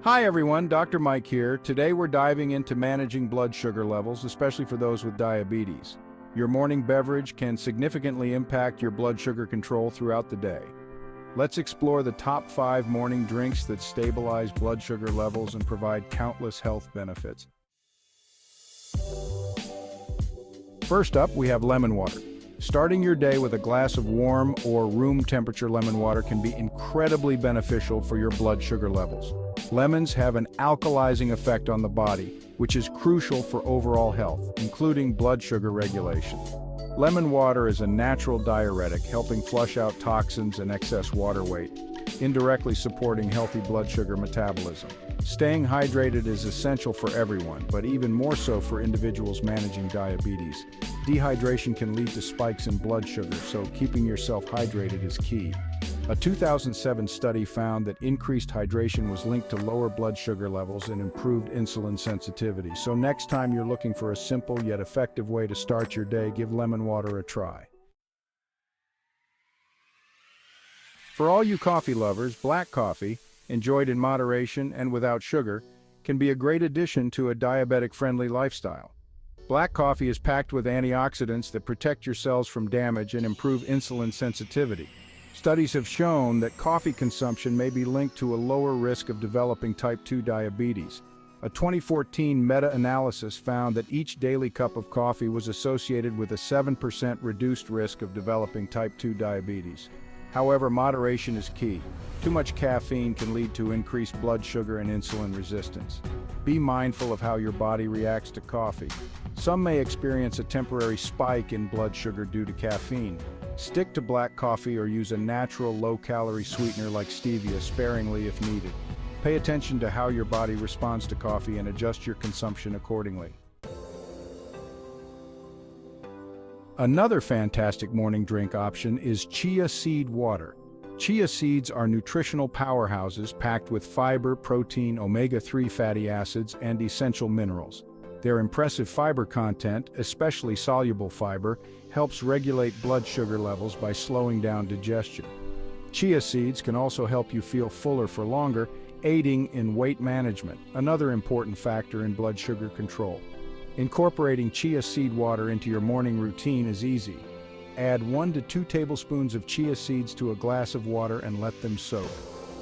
Hi everyone, Dr. Mike here. Today we're diving into managing blood sugar levels, especially for those with diabetes. Your morning beverage can significantly impact your blood sugar control throughout the day. Let's explore the top 5 morning drinks that stabilize blood sugar levels and provide countless health benefits. First up, we have lemon water. Starting your day with a glass of warm or room temperature lemon water can be incredibly beneficial for your blood sugar levels. Lemons have an alkalizing effect on the body, which is crucial for overall health, including blood sugar regulation. Lemon water is a natural diuretic, helping flush out toxins and excess water weight, indirectly supporting healthy blood sugar metabolism. Staying hydrated is essential for everyone, but even more so for individuals managing diabetes. Dehydration can lead to spikes in blood sugar, so keeping yourself hydrated is key. A 2007 study found that increased hydration was linked to lower blood sugar levels and improved insulin sensitivity. So next time you're looking for a simple yet effective way to start your day, give lemon water a try. For all you coffee lovers, black coffee, enjoyed in moderation and without sugar, can be a great addition to a diabetic-friendly lifestyle. Black coffee is packed with antioxidants that protect your cells from damage and improve insulin sensitivity. Studies have shown that coffee consumption may be linked to a lower risk of developing type 2 diabetes. A 2014 meta-analysis found that each daily cup of coffee was associated with a 7% reduced risk of developing type 2 diabetes. However, moderation is key. Too much caffeine can lead to increased blood sugar and insulin resistance. Be mindful of how your body reacts to coffee. Some may experience a temporary spike in blood sugar due to caffeine. Stick to black coffee or use a natural low-calorie sweetener like stevia sparingly if needed. Pay attention to how your body responds to coffee and adjust your consumption accordingly. Another fantastic morning drink option is chia seed water. Chia seeds are nutritional powerhouses packed with fiber, protein, omega-3 fatty acids, and essential minerals. Their impressive fiber content, especially soluble fiber, helps regulate blood sugar levels by slowing down digestion. Chia seeds can also help you feel fuller for longer, aiding in weight management, another important factor in blood sugar control. Incorporating chia seed water into your morning routine is easy. Add 1 to 2 tablespoons of chia seeds to a glass of water and let them soak.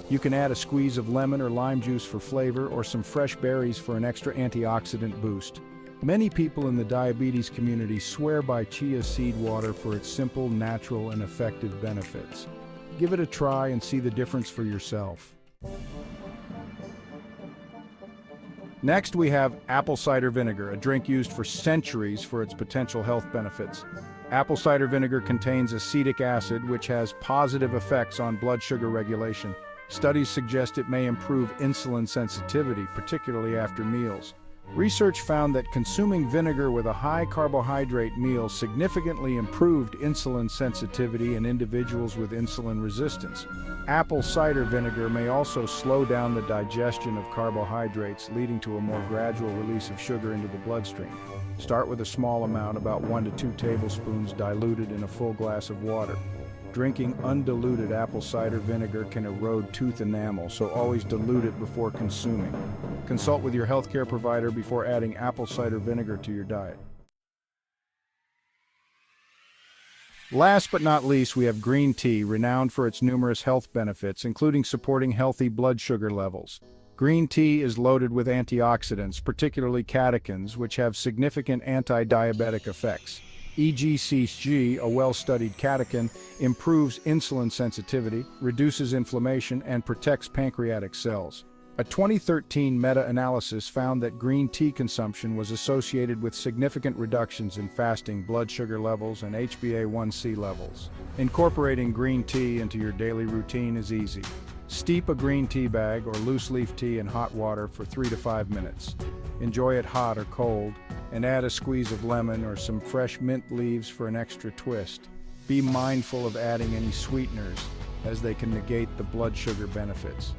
You can add a squeeze of lemon or lime juice for flavor or some fresh berries for an extra antioxidant boost. Many people in the diabetes community swear by chia seed water for its simple, natural, and effective benefits. Give it a try and see the difference for yourself. Next, we have apple cider vinegar, a drink used for centuries for its potential health benefits. Apple cider vinegar contains acetic acid, which has positive effects on blood sugar regulation. Studies suggest it may improve insulin sensitivity, particularly after meals. Research found that consuming vinegar with a high carbohydrate meal significantly improved insulin sensitivity in individuals with insulin resistance. Apple cider vinegar may also slow down the digestion of carbohydrates, leading to a more gradual release of sugar into the bloodstream. Start with a small amount, about 1 to 2 tablespoons diluted in a full glass of water. Drinking undiluted apple cider vinegar can erode tooth enamel, so always dilute it before consuming. Consult with your healthcare provider before adding apple cider vinegar to your diet. Last but not least, we have green tea, renowned for its numerous health benefits, including supporting healthy blood sugar levels. Green tea is loaded with antioxidants, particularly catechins, which have significant anti-diabetic effects. EGCG, a well-studied catechin, improves insulin sensitivity, reduces inflammation, and protects pancreatic cells. A 2013 meta-analysis found that green tea consumption was associated with significant reductions in fasting blood sugar levels and HbA1c levels. Incorporating green tea into your daily routine is easy. Steep a green tea bag or loose leaf tea in hot water for 3 to 5 minutes. Enjoy it hot or cold, and add a squeeze of lemon or some fresh mint leaves for an extra twist. Be mindful of adding any sweeteners, as they can negate the blood sugar benefits.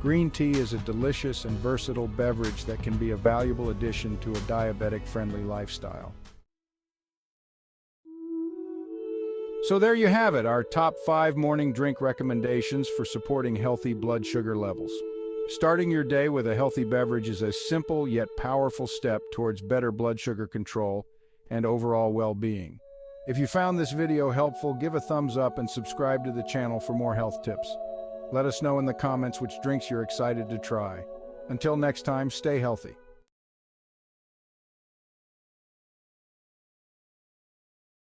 Green tea is a delicious and versatile beverage that can be a valuable addition to a diabetic-friendly lifestyle. So there you have it, our top 5 morning drink recommendations for supporting healthy blood sugar levels. Starting your day with a healthy beverage is a simple yet powerful step towards better blood sugar control and overall well-being. If you found this video helpful, give a thumbs up and subscribe to the channel for more health tips. Let us know in the comments which drinks you're excited to try. Until next time, stay healthy.